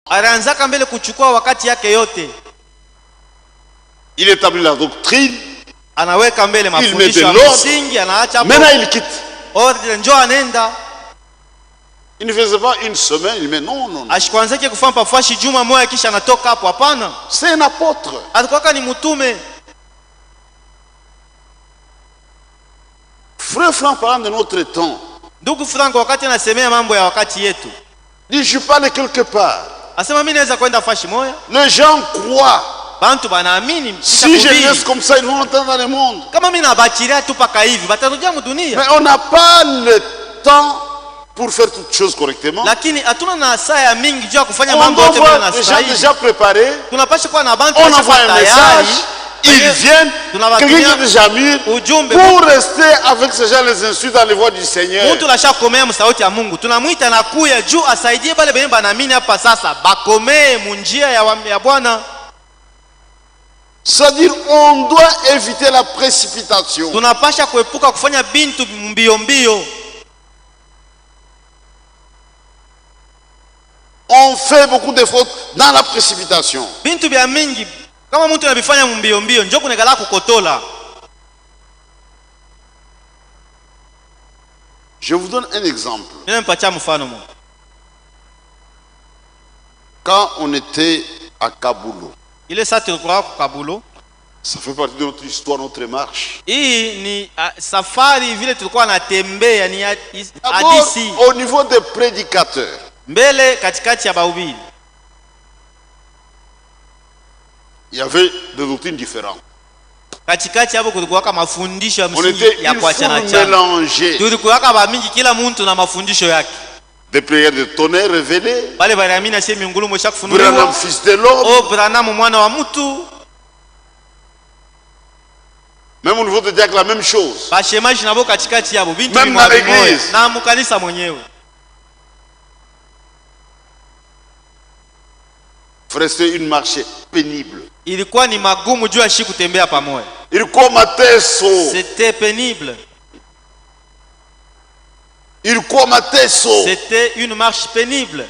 Anaanza mbele kuchukua wakati yake yote. Il établit la doctrine. Anaweka mbele Il met mafundisho de ya l'ordre. msingi, anaacha Maintenant il quitte. ordre, njoo anaenda. Il ne faisait pas une semaine, il met non, non, non. Ashikwanzake kufanya pafashi juma moja kisha anatoka hapo, hapana. C'est un apôtre. Alikuwa ni mtume. Frère Franck parlant de notre temps. Ndugu Frank wakati anasemea mambo ya wakati yetu, Dit je parle quelque part. asema mimi naweza kwenda fashi moja. Les gens croient. Bantu banaamini Si je laisse comme ça, ils vont entrer dans le monde. kama mimi nabachilia tu paka hivi batarudia mdunia. Mais on n'a pas le temps pour faire toutes choses correctement. Lakini hatuna na saa ya mingi juu ya kufanya On mambo doit yote bila voir na les saa gens hii. déjà préparés. Tunapaswa kuwa na bantu On washakuwa envoie un tayari. message. Ils viennent. Tunawatumia Quelqu'un qui est déjà mûr. ujumbe. Pour rester avec ces gens, les insultes dans les voies du Seigneur. Mtu lashakomea msauti ya Mungu. Tunamwita na kuya juu asaidie bale benye banaamini hapa sasa bakomee munjia ya Bwana. C'est-à-dire on doit éviter la précipitation. Tunapasha kuepuka kufanya bintu mbio mbio. On fait beaucoup de fautes dans la précipitation. Bintu bya mingi kama mtu anabifanya mbio mbio njoo kunekala kukotola. Je vous donne un exemple. Mimi mpatia mfano mmoja. Quand on était à Kaboul, Ile saa tulikuwa kwa Kabulo. ça fait partie de notre histoire, notre marche. Hii ni safari vile tulikuwa natembea ni D'abord, hadisi au niveau des prédicateurs, mbele katikati ya bahubiri. il y avait des doctrines différentes. Katikati hapo kulikuwa kama mafundisho ya On msingi était ya une kuachana foule chana. mélangée. Tulikuwa kama mingi kila mtu na mafundisho yake. Des prières de tonnerre révélées. Bale banaamini ase miungulu mwesha Branham, kufunuliwa. fils de l'homme. Oh Branham mwana wa mtu. Même au niveau de diacre, la même chose. Bashemaji nabo katikati yabo bintu Même dans l'église. na mukanisa mwenyewe. Frère, c'était une marche pénible. Ilikuwa ni magumu juu ya shi kutembea pamoja. Ilikuwa mateso. C'était pénible. Ilikuwa mateso. C'était une marche pénible.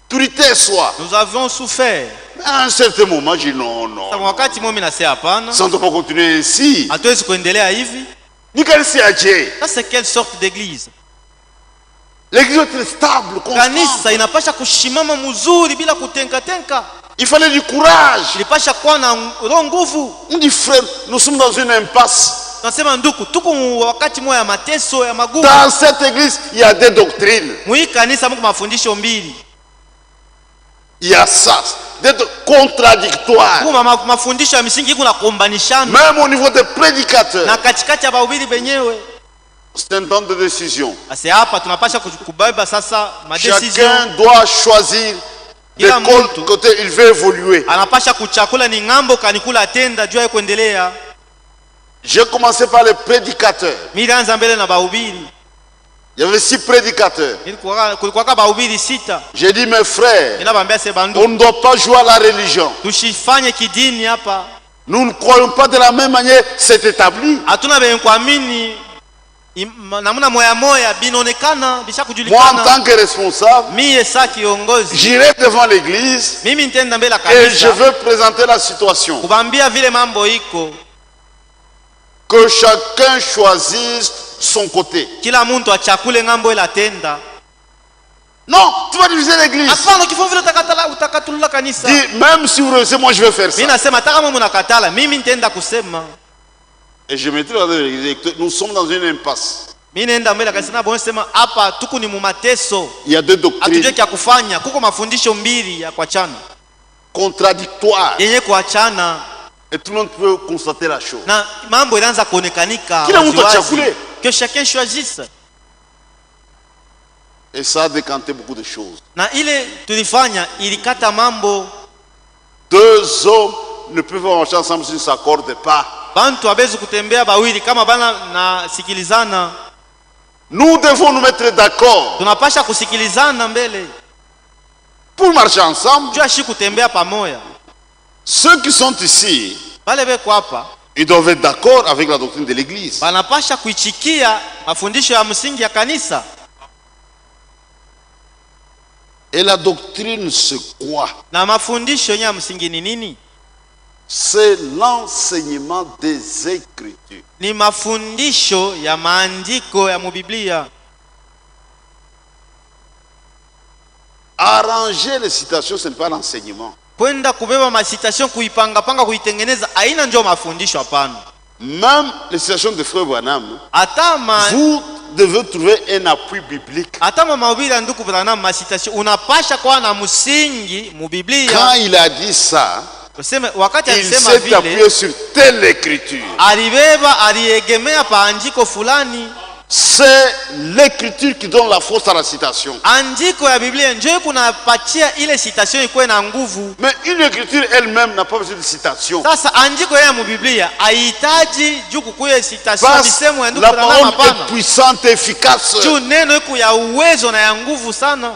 Tuliteswa. Nous avons souffert. À un certain moment, j'ai dit non, non. Sasa wakati mimi nasema hapana. Ça ne doit pas continuer ainsi. Hatuwezi kuendelea hivi. Ni kanisa ya je. Ça c'est quelle sorte d'église? L'église est stable, Kanisa constante. inapasha kushimama mzuri bila kutenka tenka. Il fallait du courage. Ilipasha kuwa na roho nguvu. On dit frère, nous sommes dans une impasse. Tunasema ndugu, tuko wakati moja ya mateso ya magumu. Dans cette église, il y a des doctrines. Mwi kanisa mko mafundisho mbili. Il y a ça, des contradictoires. Kuma mafundisho ya misingi kuna kuombanishana. Même au niveau des prédicateurs. Na katikati ya bahubiri benyewe. C'est un temps de décision. Basi hapa tunapasha kubeba sasa madecision. Chacun doit choisir de Kila quel mtu côté il veut évoluer. anapasha kuchakula ni ngambo kanikula atenda juu ya kuendelea. J'ai commencé par les prédicateurs. Milianza mbele na bahubiri. Il y avait 6 prédicateurs. Kulikuwa kama bahubiri 6. J'ai dit mes frères, Ninawaambia se bandu on ne doit pas jouer à la religion. tushifanye kidini hapa. Nous ne croyons pas de la même manière, c'est établi. Hatuna benye kuamini namna moya moya binaonekana bisha Moi, en kujulikana. tant que responsable, Mie sa kiongozi j'irai devant l'église mimi nitenda mbele et je kabisa veux présenter la situation. kubambia vile mambo iko, Que chacun choisisse son côté. kila mtu achakule ngambo ile atenda. Non, tu vas diviser l'église. Hapana, kifo vile utakatulula kanisa. Dis, même si vous refusez, moi je vais faire ça. Mimi nasema hata kama mnakatala mimi nitaenda kusema. Et je mettrai dans l'église. Nous sommes dans une impasse. Mimi naenda mbele kanisa na bongo sema hapa tuku ni mumateso. Il y a deux Hatujue doctrines kia kufanya, kuko mafundisho mbili ya kuachana. contradictoires. Yenye kuachana Et tout le monde peut constater la chose. na mambo inaanza kuonekanika Kila mtu waziwazi. achakule. Que chacun choisisse. Et ça a décanté beaucoup de choses. Na ile tulifanya ilikata mambo. Deux hommes ne peuvent pas marcher ensemble s'ils ne s'accordent pas. Bantu abezi kutembea bawili kama bana na sikilizana. Nous devons nous mettre d'accord Tunapasha kusikilizana mbele. pour marcher ensemble. Jua shi kutembea pamoja. Ceux qui sont ici, Bale beko hapa ils doivent être d'accord avec la doctrine de l'église. banapasha kuichikia mafundisho ya msingi ya kanisa. Et la doctrine, c'est quoi? Na mafundisho ya msingi ni nini? C'est l'enseignement des Écritures. Ni mafundisho ya maandiko ya mubiblia. Arranger les citations, ce n'est pas l'enseignement. Kwenda kubeba masitasyon kuipanga kuitengeneza aina ndio mafundisho, hapana. Même les citations de Frère Branham, Atama vous devez trouver un appui biblique. Atama mahubiri ya ndugu Branham masitasyon unapasha kwa na msingi mu Biblia. Quand il a dit ça, Useme wakati il alisema s'est vile appuyé sur telle écriture. alibeba aliegemea pa andiko fulani. C'est l'écriture qui donne la force à la citation. Andiko ya Biblia ndio kunapatia ile citation ikuwe na nguvu. Mais une écriture elle-même n'a pas besoin de citation. Sasa andiko ya mu Biblia haihitaji juu kukuye citation Parce misemo ya que ndugu la Branham, parole hapana. est puissante et efficace. Juu neno iko ya uwezo na ya nguvu sana.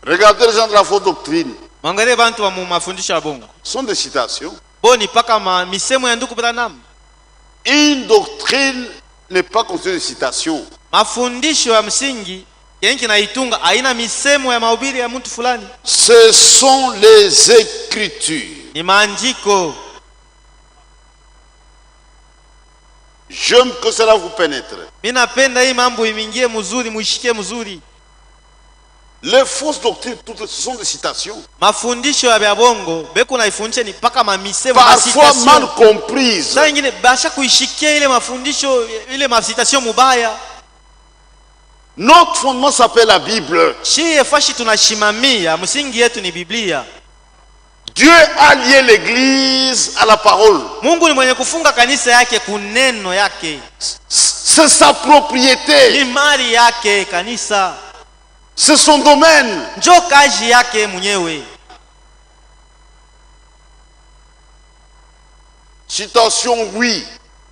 Regardez les gens de la fausse doctrine. Mwangalie bantu wa mafundisho ya bongo. Ce sont des citations. Boni paka misemo ya ndugu Branham. Une doctrine n'est pas constituée de citations. Mafundisho ya msingi yenki na itunga aina misemo ya mahubiri ya mtu fulani. Ce sont les Écritures. Ni maandiko. J'aime que cela vous pénètre. Mimi napenda hii mambo imingie mzuri, muishike mzuri. Les fausses doctrines, toutes ce sont des citations. Mafundisho ya bongo beku naifundisha ni paka mamisemo Parfois mal comprises. Sasa nyingine basha kuishikia ile mafundisho ile masitasio mubaya. Notre fondement s'appelle la Bible. Shie fashi tunashimamia msingi yetu ni Biblia. Dieu a lié l'église à la parole. Mungu ni mwenye kufunga kanisa yake kuneno yake. C'est sa propriété. Ni mali yake kanisa. C'est son domaine. Njo kazi yake mwenyewe. Citation, oui.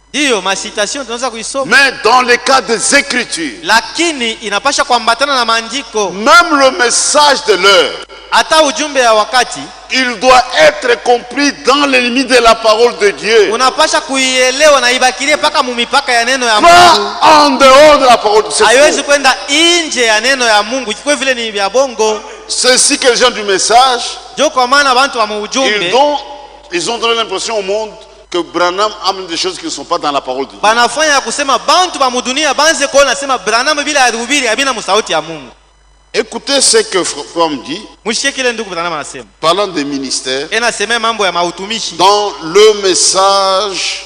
Ndiyo masitasio tunaweza kuisoma. Mais dans le cas des Écritures, Lakini inapasha kuambatana na maandiko. même le message de l'heure, Hata ujumbe ya wakati il doit être compris dans les limites de la parole de Dieu. unapasha kuielewa na ibakilie paka mumipaka ya neno ya Mungu. Pas en dehors de la parole de Dieu. Haiwezi kwenda nje ya neno ya Mungu. Kwa vile ni vya bongo. C'est ainsi que les gens du message, Ndio kwa maana bantu wa ujumbe ils ont donné l'impression au monde que Branham amène des choses qui ne sont pas dans la parole de Dieu. banafanya kusema bantu ba mudunia banze kuona sema Branham bila alihubiri abina msauti ya Mungu. Écoutez ce que Frère me dit, Mshike kile ndugu Branham anasema. parlant des ministères, Anasema mambo ya mautumishi. dans le message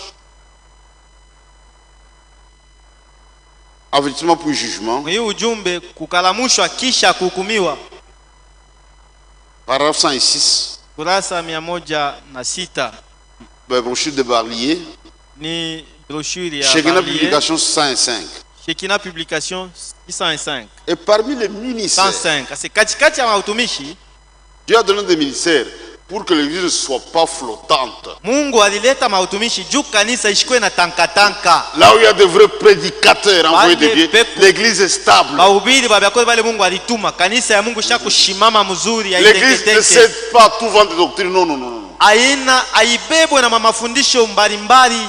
avertissement pour jugement, Hii ujumbe kukalamushwa kisha kuhukumiwa. paragraphe 106, Kurasa 106 brochure de Barlier, ni brochure ya Shekina Barlier. Publication 105. Shekina Publication 605. Et parmi les ministères, 105. C'est katikati ya mautumishi. Dieu a donné des ministères pour que l'église ne soit pas flottante. Mungu alileta mautumishi juu kanisa ishikwe na tanka. Là où il y a de vrais prédicateurs envoyés de Dieu, l'église est stable. Bahubiri babakole bale Mungu alituma. Kanisa ya Mungu shakushimama mzuri ya L'église ne cède pas tout vent de doctrine. Non, non, non, non. Aina aibebwe na mafundisho mbalimbali.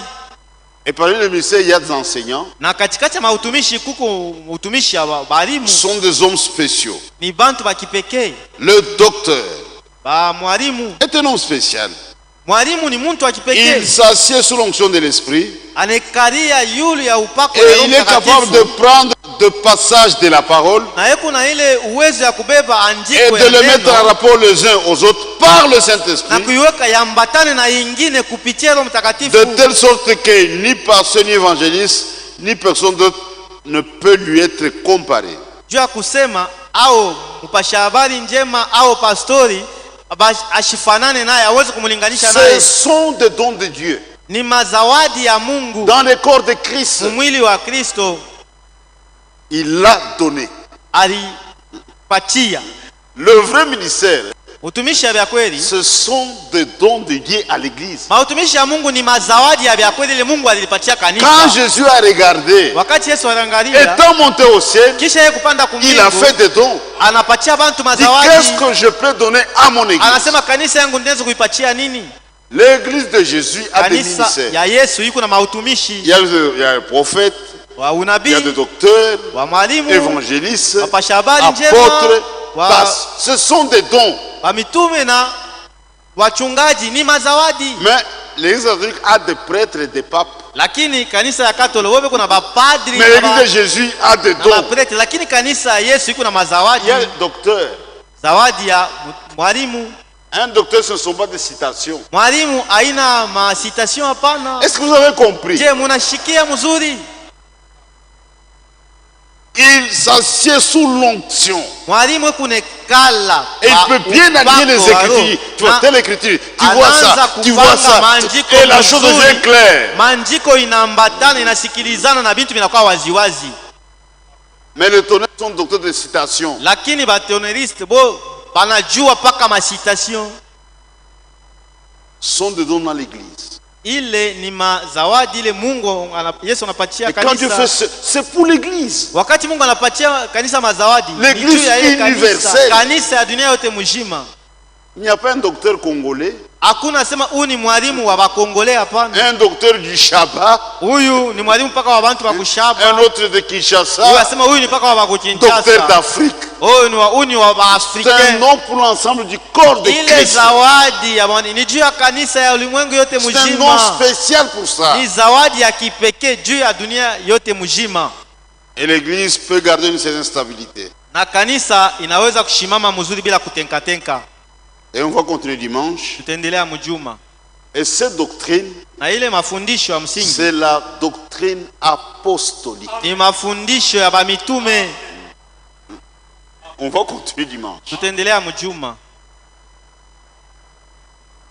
Et parmi les ministères, il y a des enseignants. Na katikati ya mautumishi kuko utumishi ya balimu. Ce sont des hommes spéciaux. Ni bantu ba kipekee. Le docteur Ba mwalimu. est un homme spécial. Mwalimu ni mtu wa kipekee. Il s'assied sous l'onction de l'esprit. Anekalia yulu ya upako Et il est capable de prendre des passages de la parole na yeko na ile uwezo ya kubeba et andiko de ya le mettre en neno rapport les uns aux autres par le na Saint-Esprit, kuiweka yambatane na ingine kupitia Roho Mtakatifu, de telle sorte que ni pasteur, ni évangéliste, ni personne d'autre ne peut lui être comparé. juu ya kusema au mpasha habari njema au pastori ashifanane naye, aweze kumlinganisha Ce naye. sont des dons de Dieu. Ni mazawadi ya Mungu Dans le corps de Christ, mwili wa Kristo il l'a donné. alipatia. Le vrai ministère, Utumishi ya vya kweli, ce sont des dons de Dieu à l'église. mautumishi ya Mungu ni mazawadi ya vya kweli ile Mungu alipatia kanisa. Quand Jésus a regardé, Wakati Yesu aliangalia étant monté au ciel, kisha yeye kupanda il a fait kumbingu, des dons. anapatia bantu Dit, mazawadi. qu'est-ce que je peux donner à mon église? Anasema kanisa yangu ndinaweza kuipatia nini? L'église de Jésus a des Kanisa ministères. ya Yesu iko na mautumishi. Il y a le prophète, wa il y a unabii, des docteurs, wa mwalimu, évangélistes, wapasha habari njema, apôtres, wa pasteurs. Ce sont des dons. wa mitume na wachungaji, ni mazawadi. Mais l'Église catholique a des prêtres et des papes. Lakini kanisa ya Katoliki wewe kuna mapadri Mais l'Église de Jésus a des na dons. maprete, lakini kanisa ya Yesu iko na Il y mazawadi. a un docteur. Zawadi ya mwalimu. Un docteur, ce ne sont pas des citations. Mwalimu haina masitasyon, hapana. Est-ce que vous avez compris? Je, munashikia mzuri? Il s'assied sous l'onction. Mwalimu kunekala Et il peut bien aligner les écritures. Tu vois telle écriture, tu vois ça, tu vois ça. Et la chose devient claire. Manjiko inaambatana, inasikilizana na bintu vinakuwa waziwazi. Mais les tonnerres sont docteurs de citation. Lakini bateoneriste bo banajua paka masitasyon. Sont des dons dans l'église. Ile ni mazawadi ile Mungu Yesu anapatia Et quand Dieu fait kanisa. c'est pour l'église. Wakati Mungu anapatia kanisa mazawadi, L'église ni juu ya ile universelle. kanisa ya dunia yote mzima. Il n'y a pas un docteur congolais, Hakuna sema huyu ni mwalimu wa bakongole, hapana. un docteur du Shabbat, Huyu ni mwalimu paka wa bantu wa kushaba. un autre de Huyu Kinshasa, asema huyu ni paka wa docteur Kinshasa. d'Afrique. Huyu ni wa C'est un Africain. nom pour l'ensemble du corps de Ile Christ. zawadi ya mwani ni juu ya kanisa ya ulimwengu yote C'est un nom mzima. spécial pour ça. Ni zawadi ya kipekee juu ya dunia yote mzima. Et l'église peut garder une certaine stabilité. Na kanisa inaweza kushimama mzuri bila kutenka. Et on va continuer dimanche. Tutaendelea mjuma. Et cette doctrine, Na ile mafundisho ya msingi c'est la doctrine apostolique. ni mafundisho ya bamitume. On va continuer dimanche. Tutaendelea mjuma.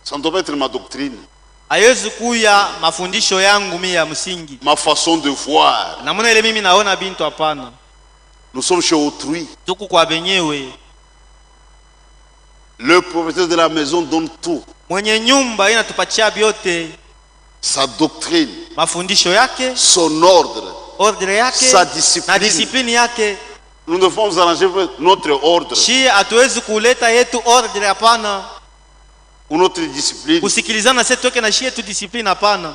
Ça ne doit pas être ma doctrine, Haiwezi kuya mafundisho yangu mimi ya msingi. ma façon de voir. Namuna ile mimi naona bintu, hapana. Nous sommes chez autrui. Tuko kwa benyewe. Le propriétaire de la maison donne tout. Mwenye nyumba inatupatia vyote, Sa doctrine, mafundisho yake, son ordre, ordre yake sa na discipline. discipline yake. Nous devons nous arranger pour notre ordre Shi hatuwezi kuleta yetu ordre, hapana. ou notre discipline. Kusikilizana sisi toke na shi yetu discipline, hapana.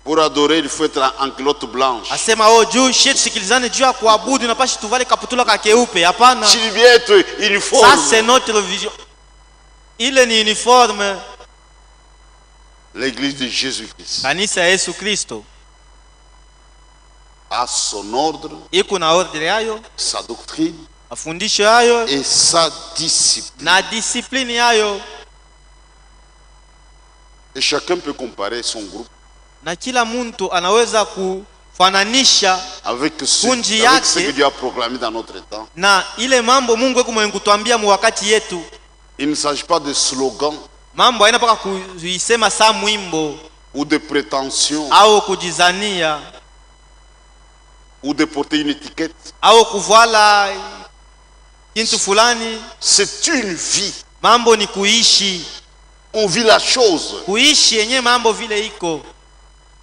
Pour adorer, il faut être en culotte blanche. Asema juu shi tusikilizane juu ya kuabudu napashi tuvale kaputula ka keupe, hapana. S'il vient être Ça uniforme, c'est notre vision. Ile ni uniforme. l'église de Jésus-Christ Kanisa ya Yesu Kristo a son ordre, iko na ordre yayo, sa doctrine mafundisho yayo et sa discipline. na discipline yayo, Et chacun peut comparer son groupe na kila mtu anaweza kufananisha avec ce Kunji que yake. Dieu a proclamé dans notre temps. na ile mambo Mungu eko mwenye kutuambia mu wakati yetu. Il ne s'agit pas de slogans Mambo haina paka kuisema saa mwimbo ou de prétentions au kujizania ou de porter une étiquette. au kuvala kintu fulani. C'est une vie. Mambo ni kuishi, On vit la chose. kuishi yenye mambo vile iko.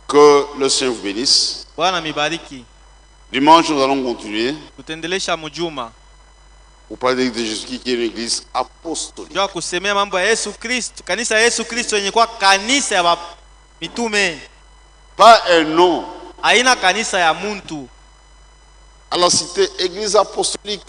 Que le Seigneur vous bénisse. Bwana mibariki. Dimanche, nous allons continuer Tutaendelesha mjuma pour parler de Jésus qui est une église apostolique. jua kusemea mambo ya Yesu Kristo, kanisa ya Yesu Kristo yenye kwa kanisa ya mitume. Pas un nom. Haina kanisa ya muntu. À la cité, église apostolique.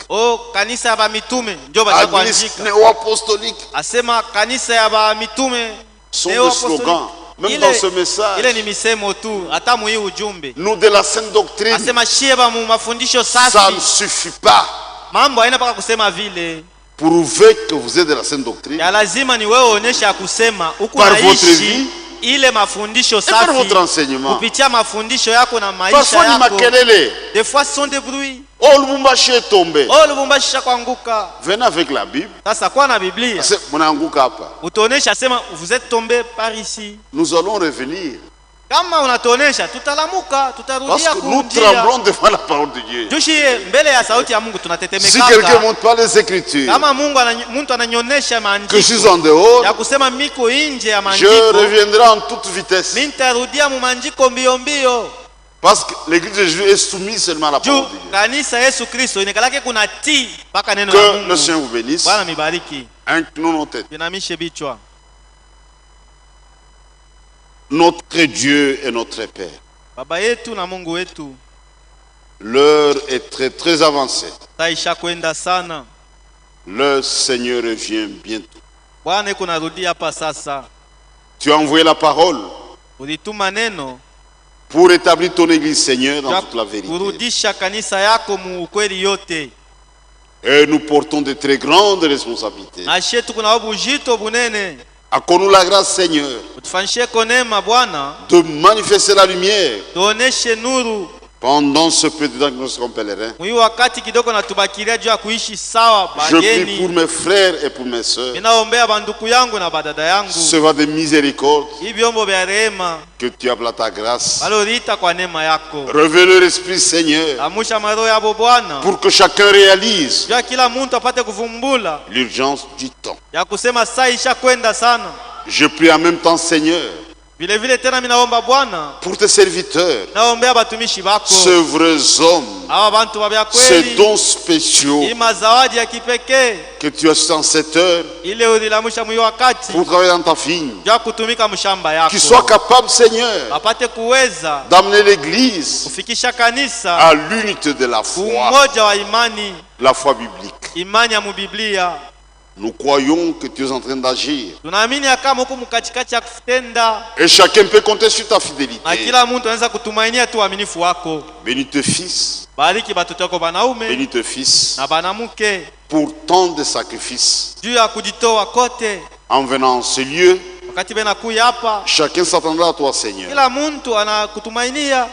Kanisa ya mitume ndio Église batakuandika. néo-apostolique. Asema kanisa ya mitume Sont des slogans. Même dans ce message. ile ni misemo tu, hata mu hii ujumbe. Nous de la sainte doctrine, Asema shieba mu mafundisho ça ne safi. suffit pas. Mambo haina paka kusema vile. Prouver que vous êtes de la sainte doctrine. Ya lazima ni wewe onesha kusema huku Par votre naishi vie. ile mafundisho Et par safi. votre enseignement. Kupitia mafundisho yako na maisha Parfois, ni yako. makelele. Des fois ce sont des bruits. Oh, Lubumbashi est tombé. Lubumbashi shakuanguka. Venez avec la Bible. Sasa kwa na Biblia C'est mon anguka hapa. utaonesha sema vous êtes tombé par ici. Nous allons revenir. Kama unatuonesha tutalamuka, Parce tutarudia que nous kurudia. tremblons devant la parole de Dieu. Jushi mbele ya sauti ya Mungu Si tunatetemeka. quelqu'un montre pas les Écritures, Kama mtu ananyonyesha que je suis maandiko en dehors, ya kusema miko nje ya je maandiko, reviendrai en toute vitesse. mimi nitarudia mu maandiko mbio mbio. Parce que l'église de Jésus est soumise seulement à la Juu parole de Dieu. kanisa Yesu Kristo inakalake kuna tii mpaka neno la Que le Mungu. Seigneur vous bénisse. Bwana mibariki. Inclinons nos têtes. Binamishe bichwa. Notre Dieu et notre Père. Baba yetu na Mungu wetu, l'heure est très très avancée. taisha kwenda sana. Le Seigneur revient bientôt. Bwana iko narudia hapa sasa. Tu as envoyé la parole Ulituma neno pour établir ton église, Seigneur, dans toute la vérité. kurudisha kanisa yako mu ukweli yote. Et nous portons de très grandes responsabilités. Na shetu kuna bujito bunene. Accorde-nous la grâce, Seigneur, Utufanyishe konema Bwana, de manifester la lumière tuoneshe nuru pendant ce peu de temps que nous serons pèlerins. mwi wakati kidogo na tubakilia juu ya kuishi sawa Je prie pour bageni. mes frères et pour mes sœurs. Ninaombea banduku yangu na badada yangu, Recevant des miséricordes hivi vyombo vya rehema que tu as par ta grâce. balorita kwa neema yako. Révèle leur esprit, Seigneur, Amusha maroho yabo Bwana, pour que chacun réalise juu ya kila muntu apate kuvumbula l'urgence du temps. ya kusema saa isha kwenda sana. Je prie en même temps, Seigneur, Vile vile tena minaomba Bwana, pour tes serviteurs, naombea batumishi bako, ces vrais hommes, hawa bantu babya ces kweli, dons spéciaux hii mazawadi ya kipekee que tu as en cette heure ile ulilamusha mwi wakati pour travailler dans ta vigne. juu ya kutumika mshamba yako, Qu'ils soient capables, Seigneur, apate kuweza d'amener l'Église kufikisha kanisa à l'unité de la foi, umoja wa imani, la foi biblique. imani ya mubiblia. Nous croyons que tu es en train d'agir. Tunaamini ya kama huko mkatikati ya kutenda, Et chacun peut compter sur ta na fidélité. kila mtu anaweza kutumainia tu uaminifu wako. Bénis tes fils, Bariki batoto wako banaume bénis tes fils, na banamuke pour tant de sacrifices. juu ya kujitoa kote. En venant en ce lieu, Wakati bena kuya hapa, chacun s'attendra à toi, Seigneur. kila mtu anakutumainia.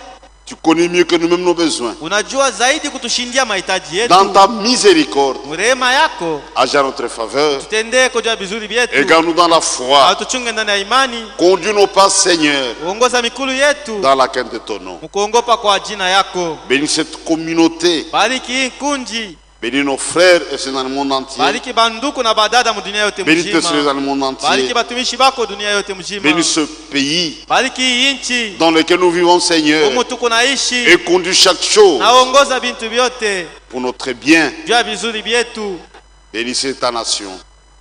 Tu connais mieux que nous-mêmes nos besoins. Unajua zaidi kutushindia mahitaji yetu. Dans ta miséricorde, Mrehema yako agis en notre faveur. tutendee kujua vizuri vyetu, Et garde-nous dans la foi. atuchunge ndani ya imani. Conduis nos pas, Seigneur, Uongoza mikulu yetu dans la quête de ton nom. mkuongopa kwa jina yako. Bénis cette communauté. Bariki hii kunji, Bénis nos frères et sœurs dans le monde entier. bariki banduku na badada mu dunia yote Bénis tes sœurs mzima. dans le monde entier. Bariki batumishi bako dunia yote mzima. Bénis ce pays Bariki hii nchi dans lequel nous vivons, Seigneur. humu tuko naishi, Et conduis chaque chose naongoza bintu vyote pour notre bien. juu ya vizuri vyetu. Bénissez ta nation.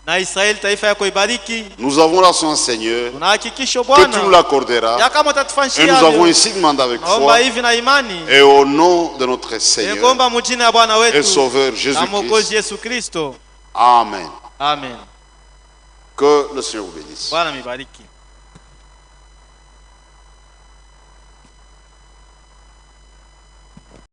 Na Israeli taifa yako ibariki. Nous avons la chance, Seigneur, Tuna hakikisho que tu nous Bwana l'accorderas. ya kama Et utatufanyishia nous avons hivyo. ainsi demandé avec Naomba foi. hivi na imani, Et au nom de notre Seigneur nikomba mjina ya Bwana et wetu Sauveur na Jésus-Christ. Mwokozi Yesu Kristo. Amen. Amen. Que le Seigneur vous bénisse. Bwana mibariki.